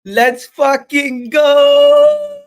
Let's fucking go.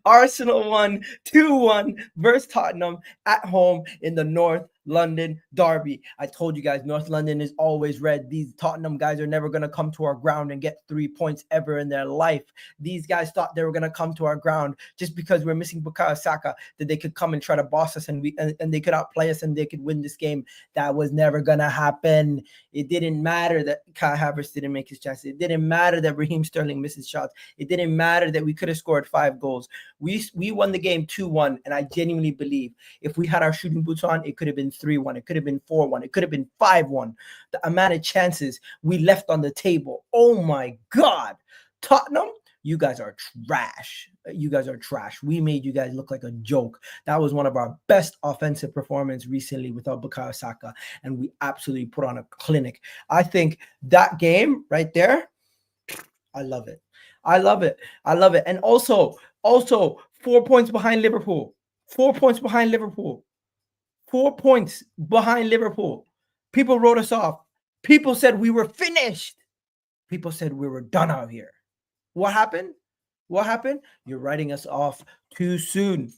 Arsenal won 2-1 versus Tottenham at home in the North London derby. I told you guys, North London is always red. These Tottenham guys are never going to come to our ground and get 3 points ever in their life. These guys thought they were going to come to our ground just because we're missing Bukayo Saka, that they could come and try to boss us and they could outplay us and they could win this game. That was never going to happen. It didn't matter that Kai Havertz didn't make his chances. It didn't matter that Raheem Sterling missed his shots. It didn't matter that we could have scored 5 goals. We won the game 2-1, and I genuinely believe if we had our shooting boots on, it could have been 3-1. It could have been 4-1. It could have been 5-1. The amount of chances we left on the table. Oh, my God. Tottenham, you guys are trash. You guys are trash. We made you guys look like a joke. That was one of our best offensive performances recently without Bukayo Saka, and we absolutely put on a clinic. I think that game right there, I love it. I love it. I love it. And also 4 points behind Liverpool. 4 points behind Liverpool. 4 points behind Liverpool. People wrote us off. People said we were finished. People said we were done out here. What happened? What happened? You're writing us off too soon.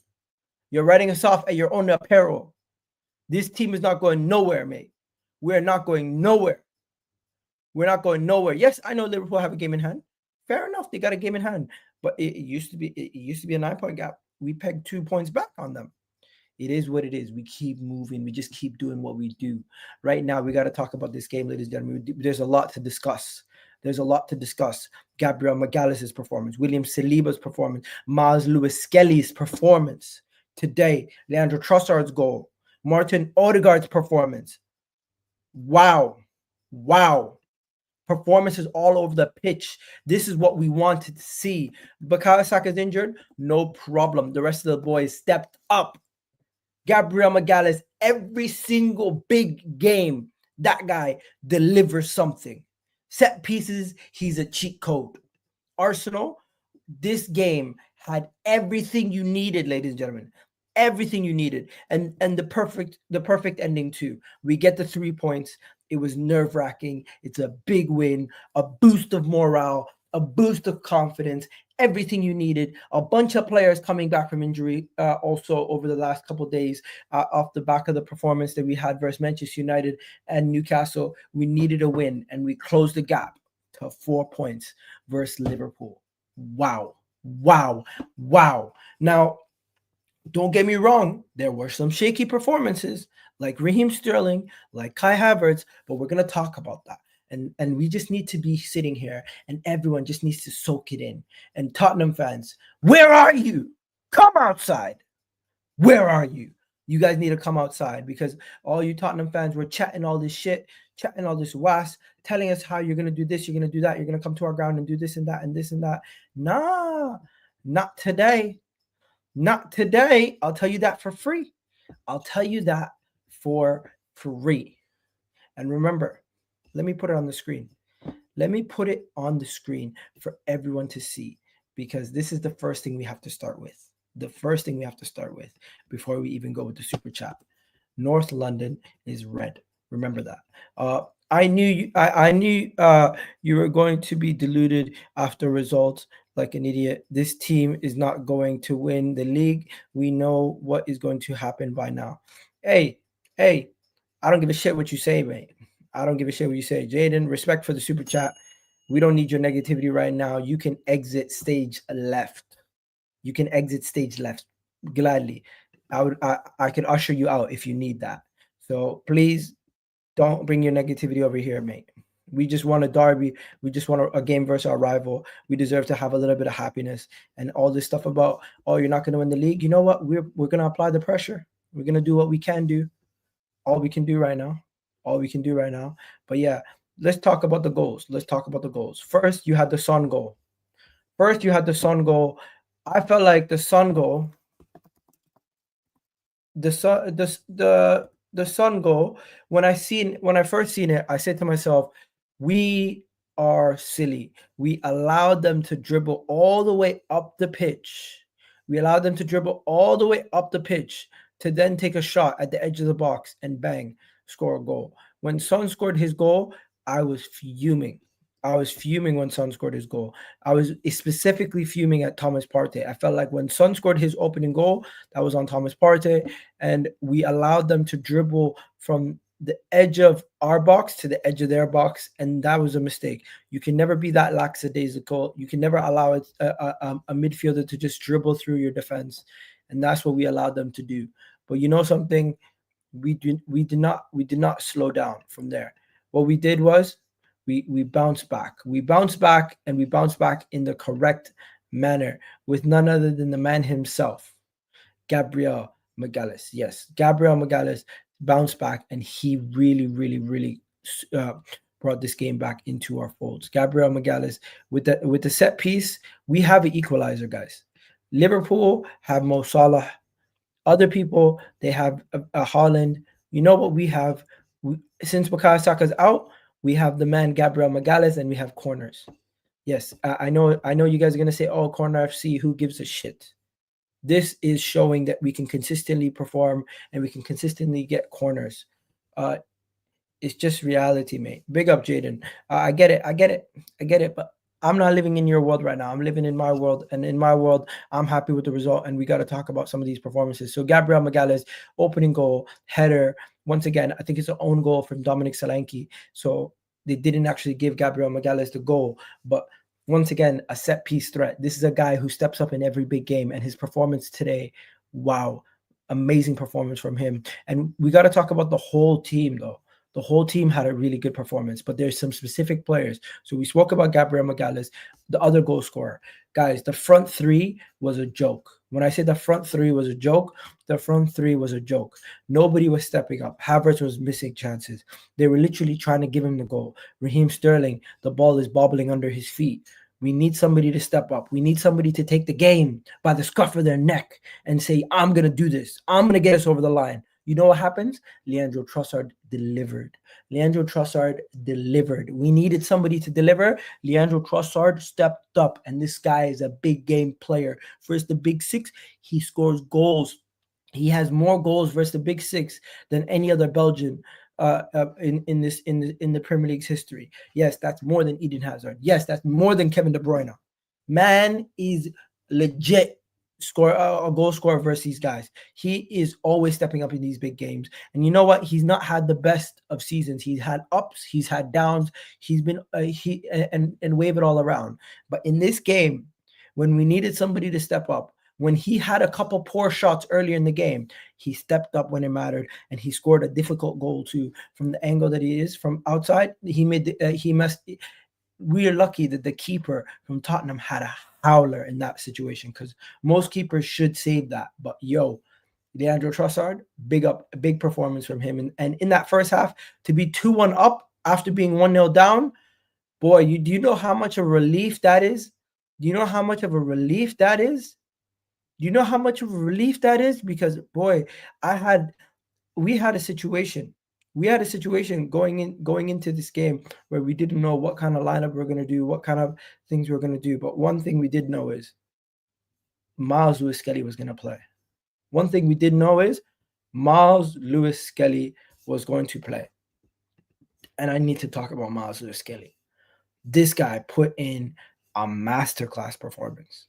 You're writing us off at your own apparel. This team is not going nowhere, mate. We're not going nowhere. We're not going nowhere. Yes, I know Liverpool have a game in hand. Fair enough, they got a game in hand, but it used to be a 9-point gap. We pegged 2 points back on them. It is what it is. We keep moving. We just keep doing what we do. Right now, we got to talk about this game, ladies and gentlemen. There's a lot to discuss. Gabriel Magalhaes' performance, William Saliba's performance, Myles Lewis-Skelly's performance today, Leandro Trossard's goal, Martin Odegaard's performance. Wow. Performances all over the pitch. This is what we wanted to see. Bukayo Saka is injured, no problem. The rest of the boys stepped up. Gabriel Magalhaes, every single big game, that guy delivers something. Set pieces, he's a cheat code. Arsenal, this game had everything you needed, ladies and gentlemen. Everything you needed. And the perfect ending too. We get the 3 points. It was nerve-wracking. It's a big win, a boost of morale, a boost of confidence, everything you needed. A bunch of players coming back from injury also over the last couple of days off the back of the performance that we had versus Manchester United and Newcastle. We needed a win, and we closed the gap to 4 points versus Liverpool. Wow. Now, don't get me wrong, there were some shaky performances like Raheem Sterling, like Kai Havertz, but we're going to talk about that. And we just need to be sitting here, and everyone just needs to soak it in. And Tottenham fans, where are you? Come outside. Where are you? You guys need to come outside, because all you Tottenham fans were chatting all this shit, chatting all this was, telling us how you're going to do this, you're going to do that, you're going to come to our ground and do this and that and this and that. Nah, not today. Not today. I'll tell you that for free. And remember, let me put it on the screen. Let me put it on the screen for everyone to see, because this is the first thing we have to start with. The first thing we have to start with before we even go with the super chat. North London is red. Remember that. I knew you were going to be deluded after results like an idiot. This team is not going to win the league. We know what is going to happen by now. Hey, I don't give a shit what you say, mate. I don't give a shit what you say. Jaden, respect for the super chat. We don't need your negativity right now. You can exit stage left. Gladly. I can usher you out if you need that. So please don't bring your negativity over here, mate. We just want a derby. We just want a game versus our rival. We deserve to have a little bit of happiness. And all this stuff about, oh, you're not going to win the league. You know what? We're going to apply the pressure. We're going to do what we can do. All we can do right now. But yeah, let's talk about the goals. First, you had the Son goal. I felt like the Son goal, the Son goal, when I first seen it, I said to myself, we are silly. We allowed them to dribble all the way up the pitch. To then take a shot at the edge of the box and bang, score a goal. When Son scored his goal, I was fuming. I was fuming when Son scored his goal. I was specifically fuming at Thomas Partey. I felt like when Son scored his opening goal, that was on Thomas Partey, and we allowed them to dribble from the edge of our box to the edge of their box, and that was a mistake. You can never be that lackadaisical. You can never allow a midfielder to just dribble through your defense, and that's what we allowed them to do. But you know something, we did not slow down from there. What we did was we bounced back. We bounced back, and we bounced back in the correct manner with none other than the man himself, Gabriel Magalhaes. Yes, Gabriel Magalhaes bounced back, and he really, really, really uh, brought this game back into our folds. Gabriel Magalhaes with the set piece, we have an equalizer, guys. Liverpool have Mo Salah. Other people, they have a Holland. You know what we have? Since Bukayo Saka's out, we have the man Gabriel Magalhaes, and we have corners. Yes, I know. I know you guys are gonna say, "Oh, corner FC, who gives a shit?" This is showing that we can consistently perform and we can consistently get corners. Uh, it's just reality, mate. Big up, Jaden. I get it. I get it. I get it. But I'm not living in your world right now. I'm living in my world. And in my world, I'm happy with the result. And we got to talk about some of these performances. So, Gabriel Magalhaes, opening goal, header. Once again, I think it's an own goal from Dominic Solanke. So, they didn't actually give Gabriel Magalhaes the goal. But once again, a set piece threat. This is a guy who steps up in every big game. And his performance today, wow. Amazing performance from him. And we got to talk about the whole team, though. The whole team had a really good performance, but there's some specific players. So we spoke about Gabriel Magalhaes, the other goal scorer. Guys, the front three was a joke. When I say the front three was a joke, the front three was a joke. Nobody was stepping up. Havertz was missing chances. They were literally trying to give him the goal. Raheem Sterling, the ball is bobbling under his feet. We need somebody to step up. We need somebody to take the game by the scruff of their neck and say, I'm going to do this. I'm going to get us over the line. You know what happens? Leandro Trossard delivered. Leandro Trossard delivered. We needed somebody to deliver. Leandro Trossard stepped up, and this guy is a big game player. Versus the Big Six, he scores goals. He has more goals versus the Big Six than any other Belgian in the Premier League's history. Yes, that's more than Eden Hazard. Yes, that's more than Kevin De Bruyne. Man is legit a goal scorer versus these guys. He is always stepping up in these big games. And you know what? He's not had the best of seasons. He's had ups, he's had downs. He's been and wave it all around. But in this game, when we needed somebody to step up, when he had a couple poor shots earlier in the game, he stepped up when it mattered, and he scored a difficult goal too. From the angle that he is from outside, we are lucky that the keeper from Tottenham had a howler in that situation, because most keepers should save that. But Leandro Trossard, big performance from him. And in that first half, to be 2-1 up after being 1-0 down, boy, do you know how much of a relief that is? Do you know how much of a relief that is? Do you know how much of a relief that is? Because, boy, we had a situation. We had a situation going into this game where we didn't know what kind of lineup we're going to do, what kind of things we're going to do. But one thing we did know is Myles Lewis-Skelly was going to play. One thing we did know is Myles Lewis-Skelly was going to play. And I need to talk about Myles Lewis-Skelly. This guy put in a masterclass performance.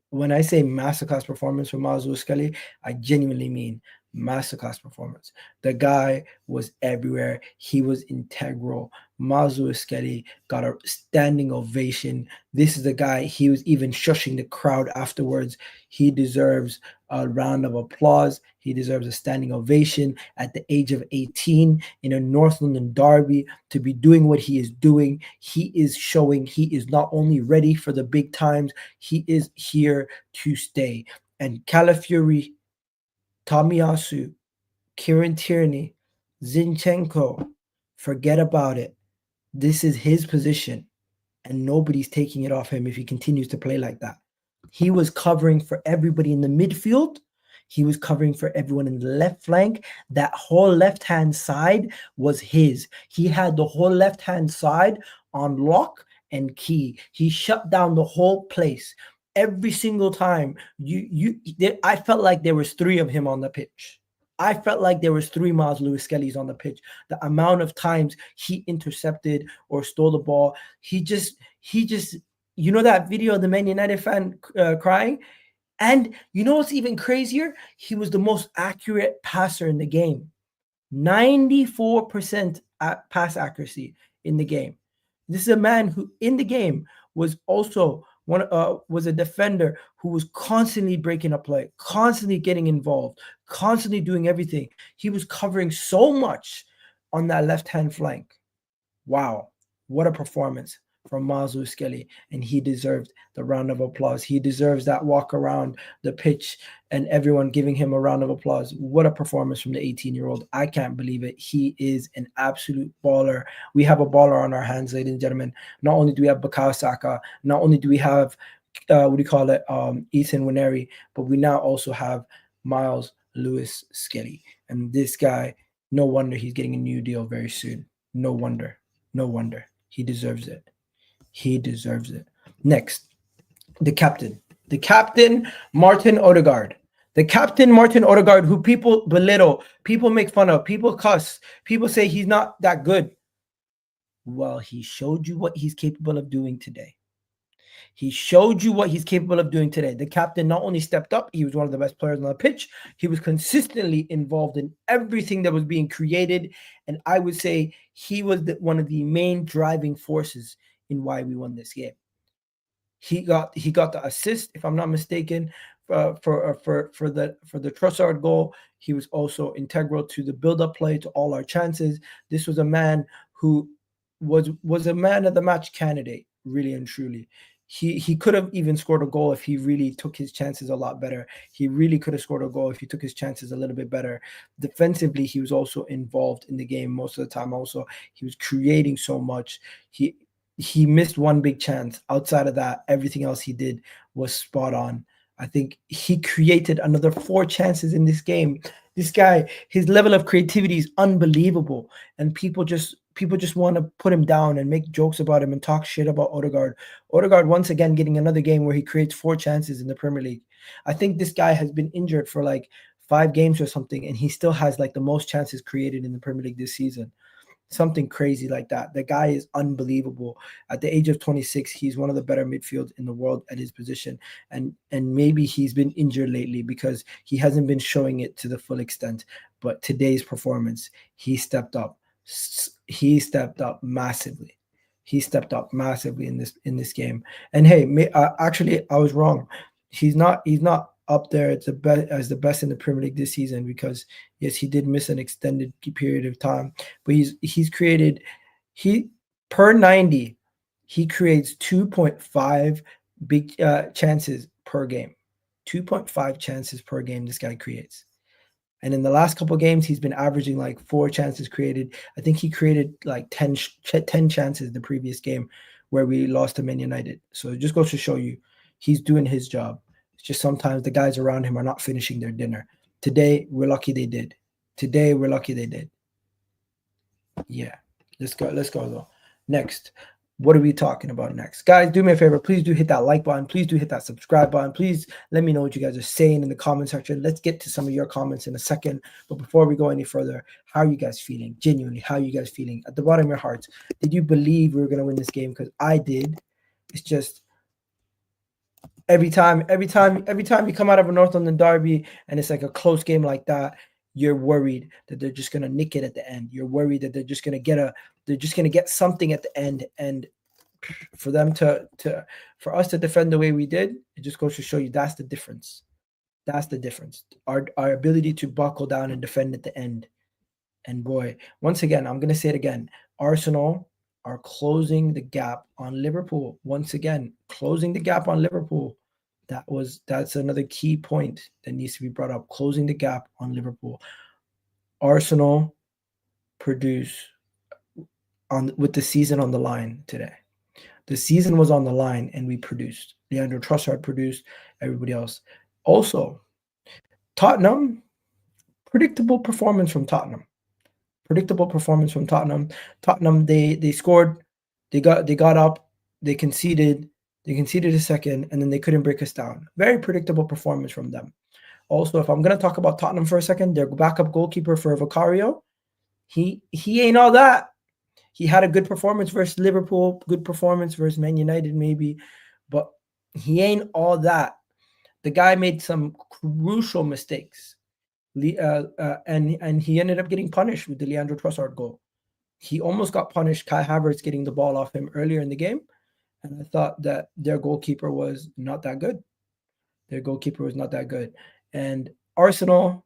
When I say masterclass performance for Myles Lewis-Skelly, I genuinely mean masterclass performance. The guy was everywhere. He was integral. Myles Lewis-Skelly got a standing ovation. This is the guy, he was even shushing the crowd afterwards. He deserves a round of applause. He deserves a standing ovation at the age of 18 in a North London derby to be doing what he is doing. He is showing he is not only ready for the big times, he is here to stay. And Calafiori, Tomiyasu, Kieran Tierney, Zinchenko, forget about it. This is his position, and nobody's taking it off him if he continues to play like that. He was covering for everybody in the midfield. He was covering for everyone in the left flank. That whole left-hand side was his. He had the whole left-hand side on lock and key. He shut down the whole place. Every single time I felt like there was three of him on the pitch. I felt like there was three Myles Lewis-Skelly's on the pitch. The amount of times he intercepted or stole the ball, he just, you know that video of the Man United fan crying? And you know what's even crazier? He was the most accurate passer in the game. 94% pass accuracy in the game. This is a man who in the game was also was a defender who was constantly breaking up play, constantly getting involved, constantly doing everything. He was covering so much on that left-hand flank. Wow, what a performance from Myles Lewis-Skelly, and he deserved the round of applause. He deserves that walk around the pitch and everyone giving him a round of applause. What a performance from the 18-year-old. I can't believe it. He is an absolute baller. We have a baller on our hands, ladies and gentlemen. Not only do we have Bukayo Saka, not only do we have Ethan Nwaneri, but we now also have Myles Lewis-Skelly. And this guy, no wonder he's getting a new deal very soon. No wonder. No wonder. He deserves it. He deserves it. Next, the captain. The captain, Martin Odegaard. The captain, Martin Odegaard, who people belittle, people make fun of, people cuss, people say he's not that good. Well, he showed you what he's capable of doing today. He showed you what he's capable of doing today. The captain not only stepped up, he was one of the best players on the pitch. He was consistently involved in everything that was being created. And I would say he was one of the main driving forces in why we won this game. He got the assist, if I'm not mistaken, for the Trossard goal. He was also integral to the build-up play, to all our chances. This was a man who was a man of the match candidate, really and truly. He could have even scored a goal if he really took his chances a lot better. He really could have scored a goal if he took his chances a little bit better. Defensively, he was also involved in the game most of the time. Also, he was creating so much. He missed one big chance. Outside of that, everything else he did was spot on. I think he created another 4 chances in this game. This guy, his level of creativity is unbelievable, and people just want to put him down and make jokes about him and talk shit about Odegaard. Odegaard once again getting another game where he creates 4 chances in the Premier League. I think this guy has been injured for like 5 games or something, and he still has like the most chances created in the Premier League this season. Something crazy like that. The guy is unbelievable. At the age of 26, he's one of the better midfield in the world at his position. And maybe he's been injured lately because he hasn't been showing it to the full extent. But today's performance, he stepped up. He stepped up massively. He stepped up massively in this game. And hey, actually, I was wrong. He's not up there as the best in the Premier League this season, because yes, he did miss an extended period of time, but he's created, per 90 he creates 2.5 big chances per game. 2.5 chances per game this guy creates. And in the last couple of games, he's been averaging like 4 chances created. I think he created like 10 chances the previous game where we lost to Man United. So it just goes to show you he's doing his job. It's just sometimes the guys around him are not finishing their dinner. Today, we're lucky they did. Today, we're lucky they did. Yeah, let's go though. Next, what are we talking about next? Guys, do me a favor. Please do hit that like button. Please do hit that subscribe button. Please let me know what you guys are saying in the comment section. Let's get to some of your comments in a second. But before we go any further, how are you guys feeling? Genuinely, how are you guys feeling? At the bottom of your hearts, did you believe we were going to win this game? Because I did. It's just every time you come out of a North London derby and it's like a close game like that, you're worried that they're just gonna nick it at the end. You're worried that they're just gonna get something at the end. And for them for us to defend the way we did, it just goes to show you that's the difference. That's the difference. Our ability to buckle down and defend at the end. And boy, once again, I'm gonna say it again. Arsenal are closing the gap on Liverpool. Once again, closing the gap on Liverpool. That's another key point that needs to be brought up. Closing the gap on Liverpool. Arsenal produce with the season on the line today. The season was on the line and we produced. Leandro Trossard produced, everybody else. Also, Tottenham, predictable performance from Tottenham. Tottenham, they scored, they got up, they conceded a second, and then they couldn't break us down. Very predictable performance from them. Also, if I'm gonna talk about Tottenham for a second, their backup goalkeeper for Vicario, he ain't all that. He had a good performance versus Liverpool, good performance versus Man United, maybe, but he ain't all that. The guy made some crucial mistakes, and he ended up getting punished with the Leandro Trossard goal. He almost got punished. Kai Havertz getting the ball off him earlier in the game, and I thought that their goalkeeper was not that good. Their goalkeeper was not that good, and Arsenal,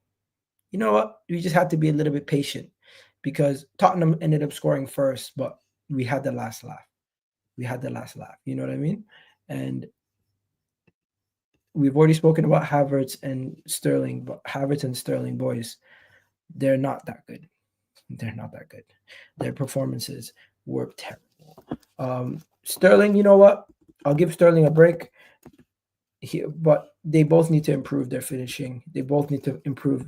you know what? We just had to be a little bit patient because Tottenham ended up scoring first, but we had the last laugh. We had the last laugh. You know what I mean? And we've already spoken about Havertz and Sterling, but Havertz and Sterling, boys, they're not that good. They're not that good. Their performances were terrible. Sterling, you know what? I'll give Sterling a break. But they both need to improve their finishing. They both need to improve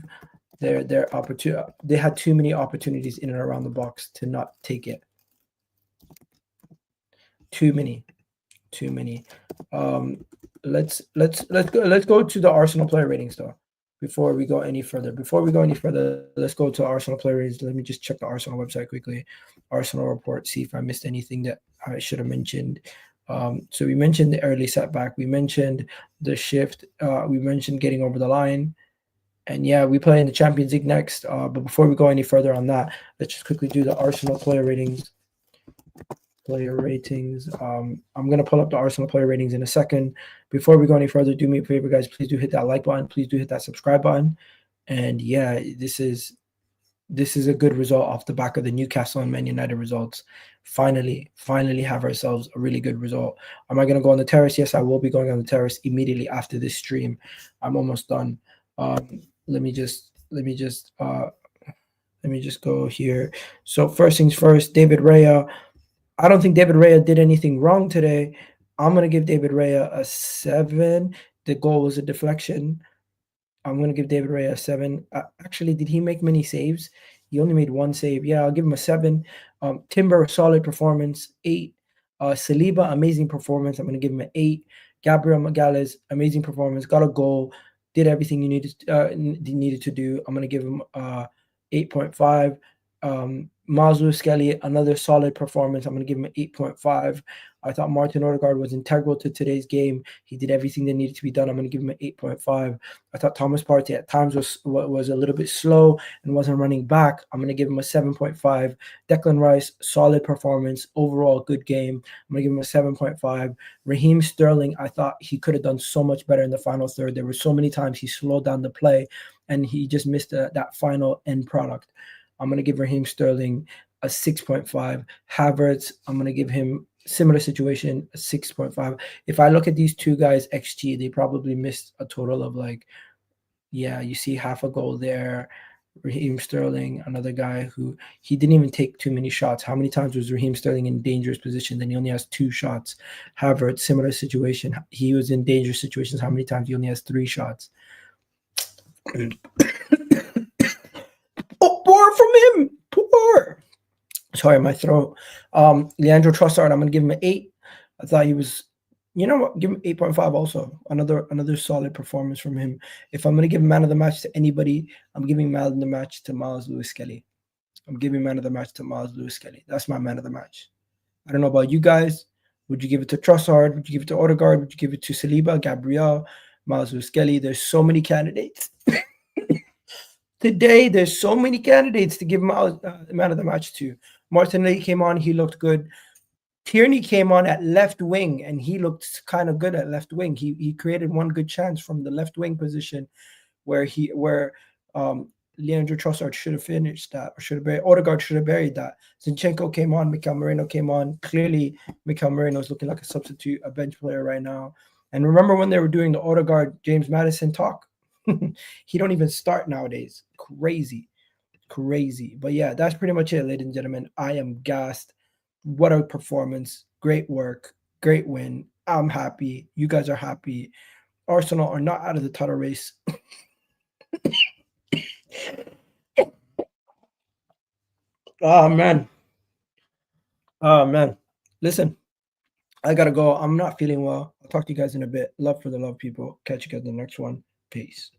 their opportunity. They had too many opportunities in and around the box to not take it. Too many. Let's go to the Arsenal player ratings though. Before we go any further, let's go to Arsenal player ratings. Let me just check the Arsenal website quickly. Arsenal report, see if I missed anything that I should have mentioned. So we mentioned the early setback. We mentioned the shift. We mentioned getting over the line. And yeah, we play in the Champions League next. But before we go any further on that, let's just quickly do the Arsenal player ratings. I'm going to pull up the Arsenal player ratings in a second. Before we go any further, do me a favor, guys. Please do hit that like button. Please do hit that subscribe button. And yeah, this is a good result off the back of the Newcastle and Man United results. Finally have ourselves a really good result. Am I going to go on the terrace? Yes, I will be going on the terrace immediately after this stream. I'm almost done. Let me just go here. So first things first, David Raya. I don't think David Raya did anything wrong today. I'm going to give David Raya a 7. The goal was a deflection. I'm going to give David Raya a 7. Actually, did he make many saves? He only made 1 save. Yeah, I'll give him a 7. Timber, solid performance, 8. Saliba, amazing performance. I'm going to give him an 8. Gabriel Magalhaes, amazing performance. Got a goal. Did everything you needed to do. I'm going to give him 8.5. Myles Lewis-Skelly, another solid performance. I'm going to give him an 8.5. I thought Martin Odegaard was integral to today's game. He did everything that needed to be done. I'm going to give him an 8.5. I thought Thomas Partey at times was a little bit slow and wasn't running back. I'm going to give him a 7.5. Declan Rice, solid performance. Overall, good game. I'm going to give him a 7.5. Raheem Sterling, I thought he could have done so much better in the final third. There were so many times he slowed down the play and he just missed that final end product. I'm going to give Raheem Sterling a 6.5. Havertz, I'm going to give him similar situation, a 6.5. If I look at these two guys, XG, they probably missed a total of you see half a goal there. Raheem Sterling, another guy who he didn't even take too many shots. How many times was Raheem Sterling in dangerous position? Then he only has 2 shots. Havertz, similar situation. He was in dangerous situations. How many times? He only has 3 shots. Poor from him. Poor. Sorry, my throat. Leandro Trossard, I'm going to give him an 8. I thought he was, you know what, give him 8.5 also. Another solid performance from him. If I'm going to give man of the match to anybody, I'm giving man of the match to Myles Lewis-Skelly. I'm giving man of the match to Myles Lewis-Skelly. That's my man of the match. I don't know about you guys. Would you give it to Trossard? Would you give it to Odegaard? Would you give it to Saliba, Gabriel, Myles Lewis-Skelly? There's so many candidates. Today, there's so many candidates to give man of the match to. Martinelli came on, he looked good. Tierney came on at left wing, and he looked kind of good at left wing. He created one good chance from the left wing position where Leandro Trossard should have finished that, or Odegaard should have buried that. Zinchenko came on, Mikel Merino came on. Clearly, Mikel Merino is looking like a substitute, a bench player right now. And remember when they were doing the Odegaard, James Maddison talk? He don't even start nowadays. Crazy. But yeah, that's pretty much it, ladies and gentlemen. I am gassed. What a performance. Great work. Great win. I'm happy. You guys are happy. Arsenal are not out of the title race. Oh, man. Listen, I got to go. I'm not feeling well. I'll talk to you guys in a bit. Love for the love, people. Catch you guys in the next one. Peace.